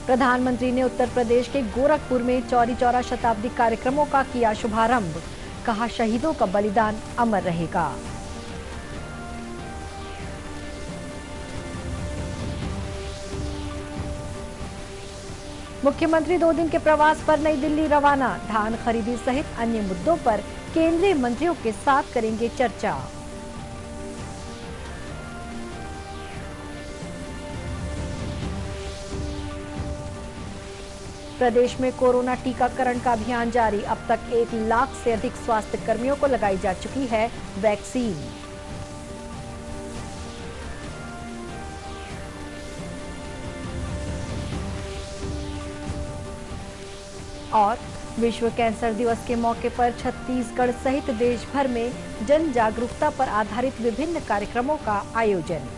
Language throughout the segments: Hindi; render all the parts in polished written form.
प्रधानमंत्री ने उत्तर प्रदेश के गोरखपुर में चौरी चौरा शताब्दी कार्यक्रमों का किया शुभारंभ। कहा, शहीदों का बलिदान अमर रहेगा। मुख्यमंत्री 2 दिन के प्रवास पर नई दिल्ली रवाना। धान खरीदी सहित अन्य मुद्दों पर केंद्रीय मंत्रियों के साथ करेंगे चर्चा। प्रदेश में कोरोना टीकाकरण का अभियान जारी। अब तक 1 लाख से अधिक स्वास्थ्य कर्मियों को लगाई जा चुकी है वैक्सीन। और विश्व कैंसर दिवस के मौके पर छत्तीसगढ़ सहित देश भर में जन जागरूकता पर आधारित विभिन्न कार्यक्रमों का आयोजन।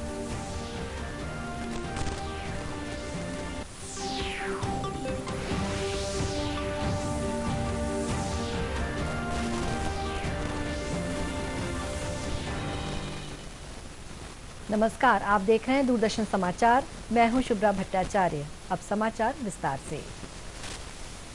नमस्कार, आप देख रहे हैं दूरदर्शन समाचार। मैं हूं शुभ्रा भट्टाचार्य। अब समाचार विस्तार से।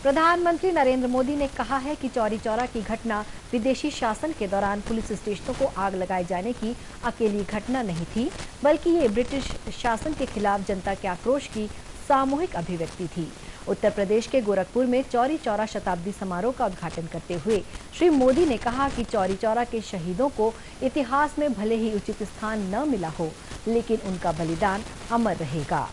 प्रधानमंत्री नरेंद्र मोदी ने कहा है कि चौरी चौरा की घटना विदेशी शासन के दौरान पुलिस स्टेशनों को आग लगाए जाने की अकेली घटना नहीं थी, बल्कि ये ब्रिटिश शासन के खिलाफ जनता के आक्रोश की सामूहिक अभिव्यक्ति थी। उत्तर प्रदेश के गोरखपुर में चौरी चौरा शताब्दी समारोह का उद्घाटन करते हुए श्री मोदी ने कहा कि चौरी चौरा के शहीदों को इतिहास में भले ही उचित स्थान न मिला हो, लेकिन उनका बलिदान अमर रहेगा।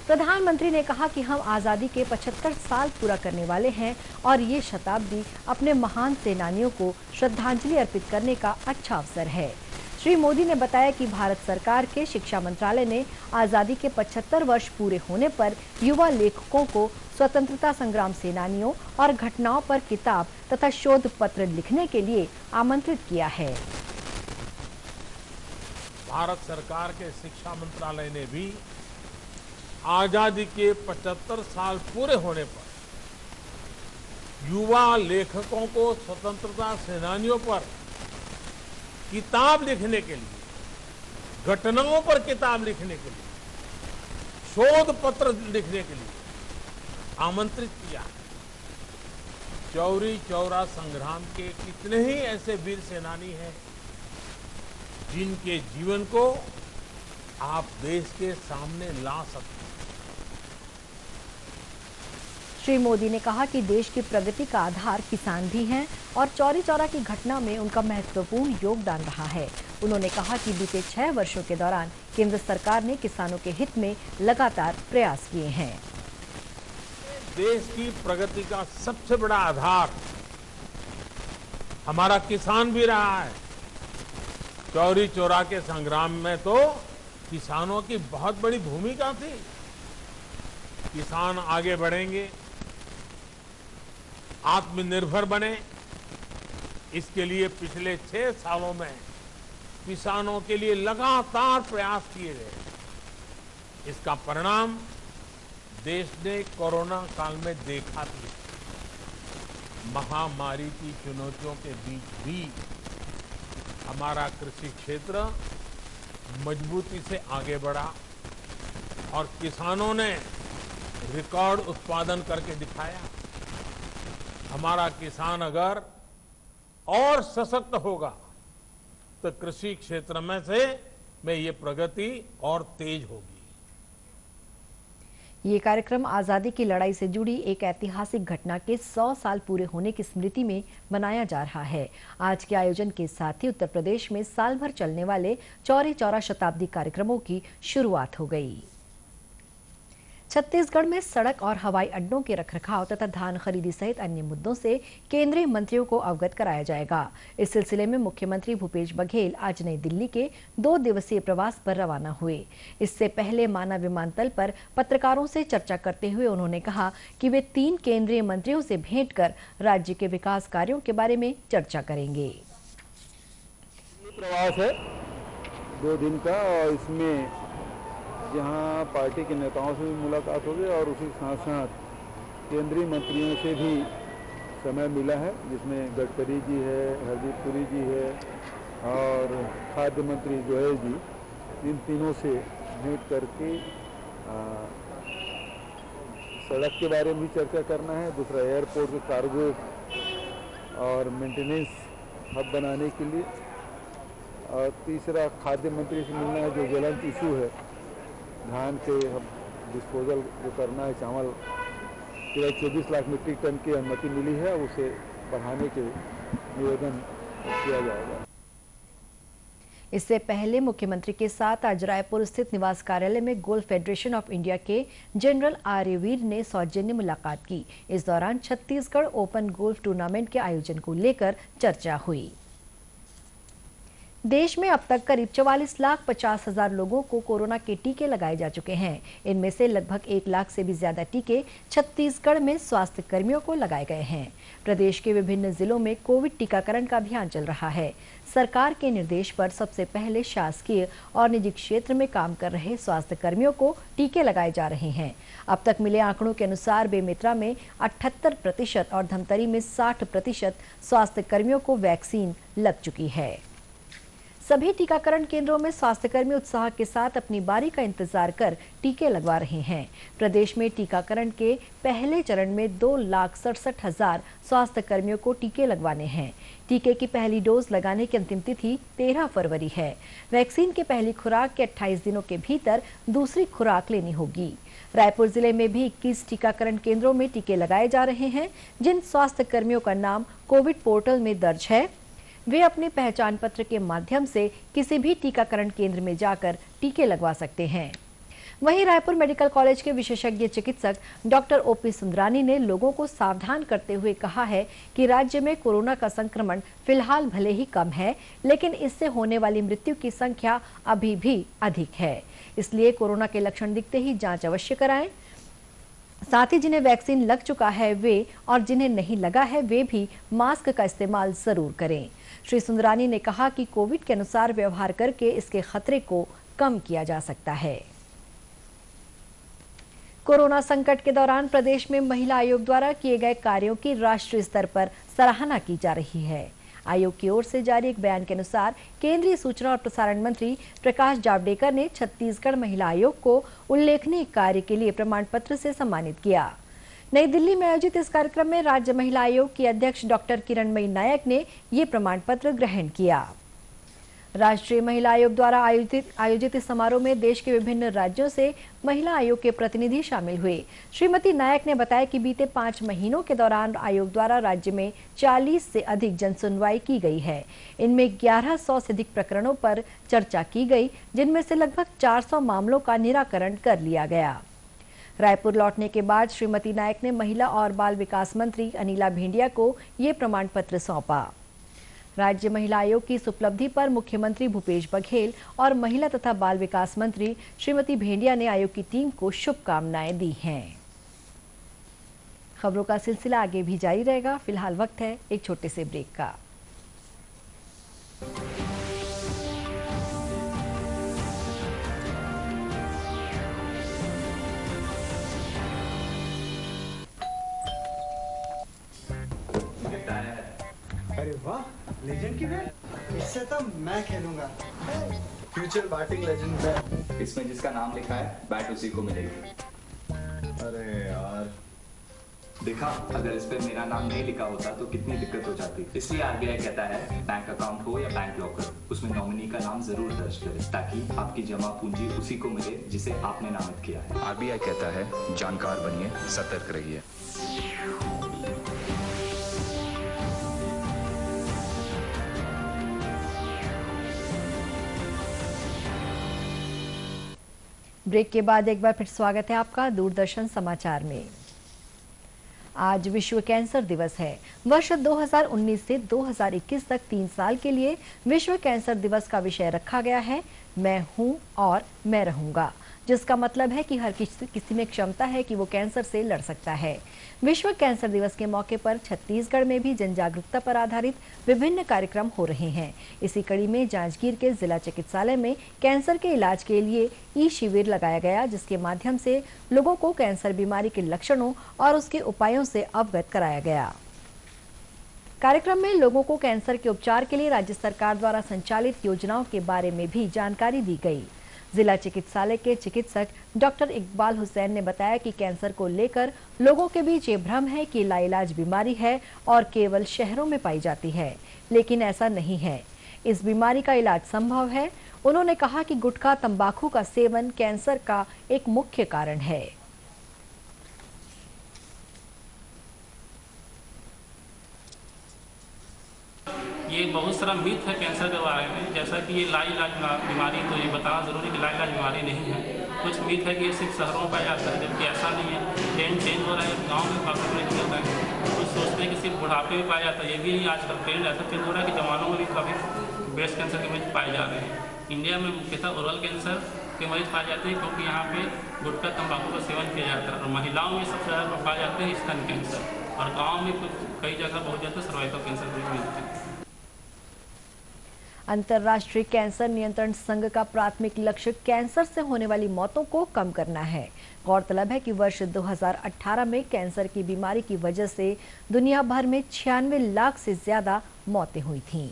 प्रधानमंत्री ने कहा कि हम आजादी के 75 साल पूरा करने वाले हैं और ये शताब्दी अपने महान सेनानियों को श्रद्धांजलि अर्पित करने का अच्छा अवसर है। श्री मोदी ने बताया कि भारत सरकार के शिक्षा मंत्रालय ने आजादी के 75 वर्ष पूरे होने पर युवा लेखकों को स्वतंत्रता संग्राम सेनानियों और घटनाओं पर किताब तथा शोध पत्र लिखने के लिए आमंत्रित किया है। भारत सरकार के शिक्षा मंत्रालय ने भी आजादी के 75 साल पूरे होने पर युवा लेखकों को स्वतंत्रता सेनानियों पर किताब लिखने के लिए, घटनाओं पर किताब लिखने के लिए, शोध पत्र लिखने के लिए आमंत्रित किया है। चौरी चौरा संग्राम के कितने ही ऐसे वीर सेनानी हैं जिनके जीवन को आप देश के सामने ला सकते हैं। श्री मोदी ने कहा कि देश की प्रगति का आधार किसान भी हैं और चौरी चौरा की घटना में उनका महत्वपूर्ण योगदान रहा है। उन्होंने कहा कि बीते 6 वर्षों के दौरान केंद्र सरकार ने किसानों के हित में लगातार प्रयास किए हैं। देश की प्रगति का सबसे बड़ा आधार हमारा किसान भी रहा है। चौरी चौरा के संग्राम में तो किसानों की बहुत बड़ी भूमिका थी। किसान आगे बढ़ेंगे, आत्मनिर्भर बने, इसके लिए पिछले 6 सालों में किसानों के लिए लगातार प्रयास किए गए। इसका परिणाम देश ने कोरोना काल में देखा भी। महामारी की चुनौतियों के बीच भी हमारा कृषि क्षेत्र मजबूती से आगे बढ़ा और किसानों ने रिकॉर्ड उत्पादन करके दिखाया। हमारा किसान अगर और सशक्त होगा तो कृषि क्षेत्र में ये प्रगति और तेज होगी। ये कार्यक्रम आजादी की लड़ाई से जुड़ी एक ऐतिहासिक घटना के 100 साल पूरे होने की स्मृति में मनाया जा रहा है। आज के आयोजन के साथ ही उत्तर प्रदेश में साल भर चलने वाले चौरी चौरा शताब्दी कार्यक्रमों की शुरुआत हो गई। छत्तीसगढ़ में सड़क और हवाई अड्डों के रखरखाव तथा धान खरीदी सहित अन्य मुद्दों से केंद्रीय मंत्रियों को अवगत कराया जाएगा। इस सिलसिले में मुख्यमंत्री भूपेश बघेल आज नई दिल्ली के 2 दिवसीय प्रवास पर रवाना हुए। इससे पहले माना विमानतल पर पत्रकारों से चर्चा करते हुए उन्होंने कहा कि वे 3 केंद्रीय मंत्रियों से भेंट कर राज्य के विकास कार्यों के बारे में चर्चा करेंगे। प्रवास है 2 दिन का और इसमें जहां पार्टी के नेताओं से भी मुलाकात होगी और उसी साथ साथ केंद्रीय मंत्रियों से भी समय मिला है, जिसमें गडकरी जी है, हरदीप पुरी जी है और खाद्य मंत्री जो है जी, इन तीनों से भेंट करके उनसे भी कुछ बात करेंगे। 2 दिन का प्रवास है, 2 दिन का और इसमें जहां पार्टी के नेताओं से भी मुलाकात होगी और उसी साथ साथ केंद्रीय मंत्रियों से भी समय मिला है, जिसमें गडकरी जी है, हरदीप पुरी जी है और खाद्य मंत्री जो है जी, इन तीनों से भेंट करके सड़क के बारे में भी चर्चा करना है, दूसरा एयरपोर्ट के कार्गो और मेंटेनेंस हब बनाने के लिए, और तीसरा खाद्य मंत्री से मिलना है जो ज्वलंत इशू है धान के डिस्पोजल जो करना है, चावल के 24 लाख मीट्रिक टन की अनुमति मिली है, उसे बढ़ाने के निवेदन किया जाएगा। इससे पहले मुख्यमंत्री के साथ आज रायपुर स्थित निवास कार्यालय में गोल्फ फेडरेशन ऑफ इंडिया के जनरल आर्यवीर ने सौजन्य मुलाकात की। इस दौरान छत्तीसगढ़ ओपन गोल्फ टूर्नामेंट के आयोजन को लेकर चर्चा हुई। देश में अब तक करीब 44,50,000 लोगों को कोरोना के टीके लगाए जा चुके हैं। इनमें से लगभग 1 लाख से भी ज्यादा टीके छत्तीसगढ़ में स्वास्थ्य कर्मियों को लगाए गए हैं। प्रदेश के विभिन्न जिलों में कोविड टीकाकरण का अभियान चल रहा है। सरकार के निर्देश पर सबसे पहले शासकीय और निजी क्षेत्र में काम कर रहे स्वास्थ्य कर्मियों को टीके लगाए जा रहे हैं। अब तक मिले आंकड़ों के अनुसार बेमेतरा में 78% और धमतरी में 60% स्वास्थ्य कर्मियों को वैक्सीन लग चुकी है। सभी टीकाकरण केंद्रों में स्वास्थ्यकर्मी उत्साह के साथ अपनी बारी का इंतजार कर टीके लगवा रहे हैं। प्रदेश में टीकाकरण के पहले चरण में 2,67,000 स्वास्थ्य कर्मियों को टीके लगवाने हैं। टीके की पहली डोज लगाने की अंतिम तिथि 13 फरवरी है। वैक्सीन की पहली खुराक के 28 दिनों के भीतर दूसरी खुराक लेनी होगी। रायपुर जिले में भी 21 टीकाकरण केंद्रों में टीके लगाए जा रहे हैं। जिन स्वास्थ्य कर्मियों का नाम कोविड पोर्टल में दर्ज है, वे अपने पहचान पत्र के माध्यम से किसी भी टीकाकरण केंद्र में जाकर टीके लगवा सकते हैं। वहीं रायपुर मेडिकल कॉलेज के विशेषज्ञ चिकित्सक डॉक्टर ओपी सुंदरानी ने लोगों को सावधान करते हुए कहा है कि राज्य में कोरोना का संक्रमण फिलहाल भले ही कम है, लेकिन इससे होने वाली मृत्यु की संख्या अभी भी अधिक है। इसलिए कोरोना के लक्षण दिखते ही जांच अवश्य कराएं। साथ ही जिन्हें वैक्सीन लग चुका है वे और जिन्हें नहीं लगा है वे भी मास्क का इस्तेमाल जरूर करें। श्री सुंदरानी ने कहा कि कोविड के अनुसार व्यवहार करके इसके खतरे को कम किया जा सकता है। कोरोना संकट के दौरान प्रदेश में महिला आयोग द्वारा किए गए कार्यों की राष्ट्रीय स्तर पर सराहना की जा रही है। आयोग की ओर से जारी एक बयान के अनुसार केंद्रीय सूचना और प्रसारण मंत्री प्रकाश जावड़ेकर ने छत्तीसगढ़ महिला आयोग को उल्लेखनीय कार्य के लिए प्रमाण पत्र से सम्मानित किया। नई दिल्ली में आयोजित इस कार्यक्रम में राज्य महिला आयोग की अध्यक्ष डॉक्टर किरणमयी नायक ने ये प्रमाण पत्र ग्रहण किया। राष्ट्रीय महिला आयोग द्वारा आयोजित इस समारोह में देश के विभिन्न राज्यों से महिला आयोग के प्रतिनिधि शामिल हुए। श्रीमती नायक ने बताया कि बीते 5 महीनों के दौरान आयोग द्वारा राज्य में 40 से अधिक जनसुनवाई की गई है। इनमें 1100 से अधिक प्रकरणों पर चर्चा की गई, जिनमें से लगभग 400 मामलों का निराकरण कर लिया गया। रायपुर लौटने के बाद श्रीमती नायक ने महिला और बाल विकास मंत्री अनिला भेंडिया को ये प्रमाण पत्र सौंपा। राज्य महिला आयोग की इस उपलब्धि पर मुख्यमंत्री भूपेश बघेल और महिला तथा बाल विकास मंत्री श्रीमती भेंडिया ने आयोग की टीम को शुभकामनाएं दी हैं। खबरों का सिलसिला आगे भी जारी रहेगा। फिलहाल वक्त है एक छोटे से ब्रेक का। अरे वाह, लेजेंड की बैट, इससे तो मैं खेलूंगा। फ्यूचर बैटिंग लेजेंड बैट, इसमें जिसका नाम लिखा है बैट उसी को मिलेगी। अरे यार, देखा, अगर इस पे मेरा नाम नहीं लिखा होता तो कितनी दिक्कत हो जाती। इसलिए आरबीआई कहता है बैंक अकाउंट हो या बैंक लॉकर, उसमें नॉमिनी का नाम जरूर दर्ज करें ताकि आपकी जमा पूंजी उसी को मिले जिसे आपने नामित किया है। आरबीआई कहता है जानकार बनिए, सतर्क रहिए। ब्रेक के बाद एक बार फिर स्वागत है आपका दूरदर्शन समाचार में। आज विश्व कैंसर दिवस है। वर्ष 2019 से 2021 तक 3 साल के लिए विश्व कैंसर दिवस का विषय रखा गया है, मैं हूं और मैं रहूंगा, जिसका मतलब है कि हर किसी में क्षमता है कि वो कैंसर से लड़ सकता है। विश्व कैंसर दिवस के मौके पर छत्तीसगढ़ में भी जन जागरूकता पर आधारित विभिन्न कार्यक्रम हो रहे हैं। इसी कड़ी में जांजगीर के जिला चिकित्सालय में कैंसर के इलाज के लिए ई शिविर लगाया गया, जिसके माध्यम से लोगों को कैंसर बीमारी के लक्षणों और उसके उपायों से अवगत कराया गया। कार्यक्रम में लोगों को कैंसर के उपचार के लिए राज्य सरकार द्वारा संचालित योजनाओं के बारे में भी जानकारी दी गई। जिला चिकित्सालय के चिकित्सक डॉक्टर इकबाल हुसैन ने बताया कि कैंसर को लेकर लोगों के बीच ये भ्रम है कि लाइलाज बीमारी है और केवल शहरों में पाई जाती है, लेकिन ऐसा नहीं है। इस बीमारी का इलाज संभव है। उन्होंने कहा कि गुटखा, तंबाकू का सेवन कैंसर का एक मुख्य कारण है। ये बहुत सारा मिथ है कैंसर के बारे में, जैसा कि ये लाइलाज बीमारी, तो ये बताना जरूरी कि लाइलाज बीमारी नहीं है। कुछ मिथ है कि ये सिर्फ शहरों में पाया जाता है, जबकि ऐसा नहीं है। ट्रेंड चेंज हो रहा है, गांव में काफी नहीं होता है। कुछ सोचते हैं कि सिर्फ बुढ़ापे में पाया जाता है, ये भी नहीं। आजकल ट्रेंड ऐसा चेंज हो रहा है कि जवानों में भी काफ़ी ब्रेस्ट कैंसर के मरीज पाए जा रहे हैं। इंडिया में मुख्यतः ओरल कैंसर के मरीज पाए जाते हैं, क्योंकि यहाँ पे गुटखा, तंबाकू का सेवन किया जाता है। और महिलाओं में सबसे ज़्यादा पाए जाते हैं स्तन कैंसर, और गाँव में कई जगह बहुत ज़्यादा सर्वाइकल कैंसर भी मिलते हैं। अंतर्राष्ट्रीय कैंसर नियंत्रण संघ का प्राथमिक लक्ष्य कैंसर से होने वाली मौतों को कम करना है। गौरतलब है कि वर्ष 2018 में कैंसर की बीमारी की वजह से दुनिया भर में 96 लाख से ज्यादा मौतें हुई थीं।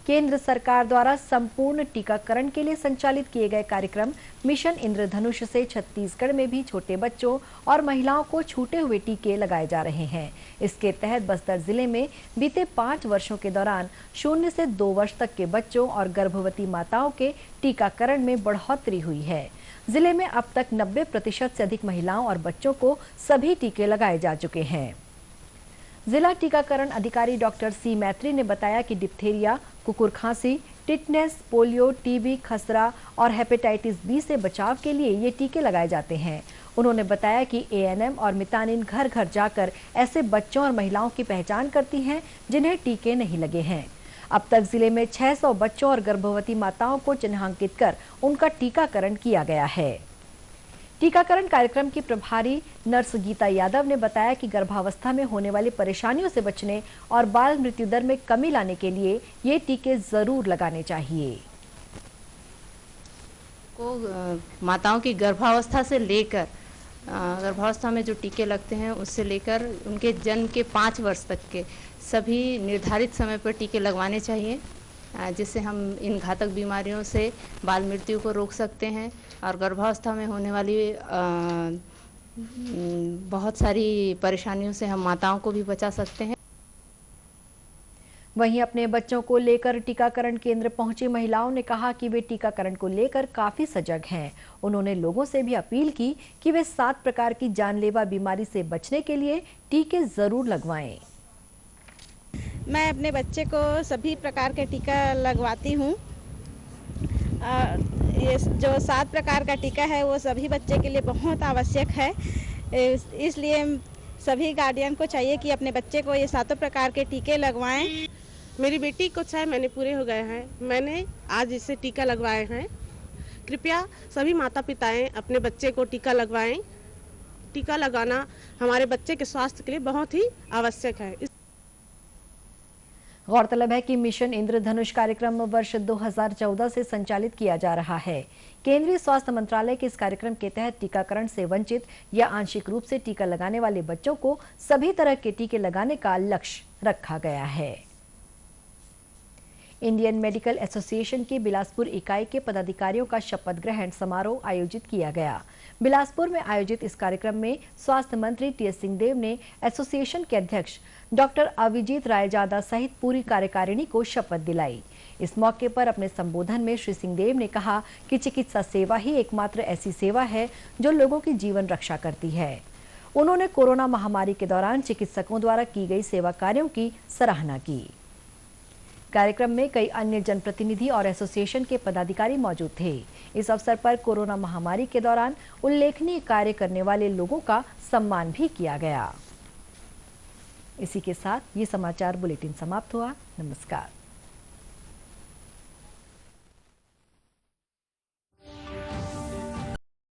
केंद्र सरकार द्वारा संपूर्ण टीकाकरण के लिए संचालित किए गए कार्यक्रम मिशन इंद्रधनुष से छत्तीसगढ़ में भी छोटे बच्चों और महिलाओं को छूटे हुए टीके लगाए जा रहे हैं। इसके तहत बस्तर जिले में बीते 5 वर्षों के दौरान 0 से 2 वर्ष तक के बच्चों और गर्भवती माताओं के टीकाकरण में बढ़ोतरी हुई है। जिले में अब तक 90% से अधिक महिलाओं और बच्चों को सभी टीके लगाए जा चुके हैं। जिला टीकाकरण अधिकारी डॉक्टर सी मैत्री ने बताया कि डिप्थीरिया, कुकुर खांसी, टिटनेस, पोलियो, टीबी, खसरा और हेपेटाइटिस बी से बचाव के लिए ये टीके लगाए जाते हैं। उन्होंने बताया कि एएनएम और मितानिन घर घर जाकर ऐसे बच्चों और महिलाओं की पहचान करती हैं जिन्हें टीके नहीं लगे हैं। अब तक जिले में 600 बच्चों और गर्भवती माताओं को चिन्हांकित कर उनका टीकाकरण किया गया है। टीकाकरण कार्यक्रम की प्रभारी नर्स गीता यादव ने बताया कि गर्भावस्था में होने वाली परेशानियों से बचने और बाल मृत्यु दर में कमी लाने के लिए ये टीके जरूर लगाने चाहिए। माताओं की गर्भावस्था से लेकर गर्भावस्था में जो टीके लगते हैं उससे लेकर उनके जन्म के 5 वर्ष तक के सभी निर्धारित समय पर टीके लगवाने चाहिए, जिससे हम इन घातक बीमारियों से बाल मृत्यु को रोक सकते हैं और गर्भावस्था में होने वाली बहुत सारी परेशानियों से हम माताओं को भी बचा सकते हैं। वहीं अपने बच्चों को लेकर टीकाकरण केंद्र पहुंची महिलाओं ने कहा कि वे टीकाकरण को लेकर काफी सजग हैं। उन्होंने लोगों से भी अपील की कि वे 7 प्रकार की जानलेवा बीमारी से बचने के लिए टीके जरूर लगवाएं। मैं अपने बच्चे को सभी प्रकार के टीका लगवाती हूँ। ये जो 7 प्रकार का टीका है वो सभी बच्चे के लिए बहुत आवश्यक है। इसलिए सभी गार्डियन को चाहिए कि अपने बच्चे को ये 7 प्रकार के टीके लगवाएं। मेरी बेटी को 6 महीने पूरे हो गए हैं, मैंने आज इसे टीका लगवाए हैं। कृपया सभी माता पिताएं अपने बच्चे को टीका लगवाएं। टीका लगाना हमारे बच्चे के स्वास्थ्य के लिए बहुत ही आवश्यक है। गौरतलब है कि मिशन इंद्रधनुष कार्यक्रम वर्ष 2014 से संचालित किया जा रहा है। केंद्रीय स्वास्थ्य मंत्रालय के इस कार्यक्रम के तहत टीकाकरण से वंचित या आंशिक रूप से टीका लगाने वाले बच्चों को सभी तरह के टीके लगाने का लक्ष्य रखा गया है। इंडियन मेडिकल एसोसिएशन की बिलासपुर इकाई के पदाधिकारियों का शपथ ग्रहण समारोह आयोजित किया गया। बिलासपुर में आयोजित इस कार्यक्रम में स्वास्थ्य मंत्री टीएस सिंहदेव ने एसोसिएशन के अध्यक्ष डॉक्टर अविजीत रायजादा सहित पूरी कार्यकारिणी को शपथ दिलाई। इस मौके पर अपने संबोधन में श्री सिंहदेव ने कहा कि चिकित्सा सेवा ही एकमात्र ऐसी सेवा है जो लोगों की जीवन रक्षा करती है। उन्होंने कोरोना महामारी के दौरान चिकित्सकों द्वारा की गई सेवा कार्यों की सराहना की। कार्यक्रम में कई अन्य जनप्रतिनिधि और एसोसिएशन के पदाधिकारी मौजूद थे। इस अवसर पर कोरोना महामारी के दौरान उल्लेखनीय कार्य करने वाले लोगों का सम्मान भी किया गया। इसी के साथ ये समाचार बुलेटिन समाप्त हुआ। नमस्कार।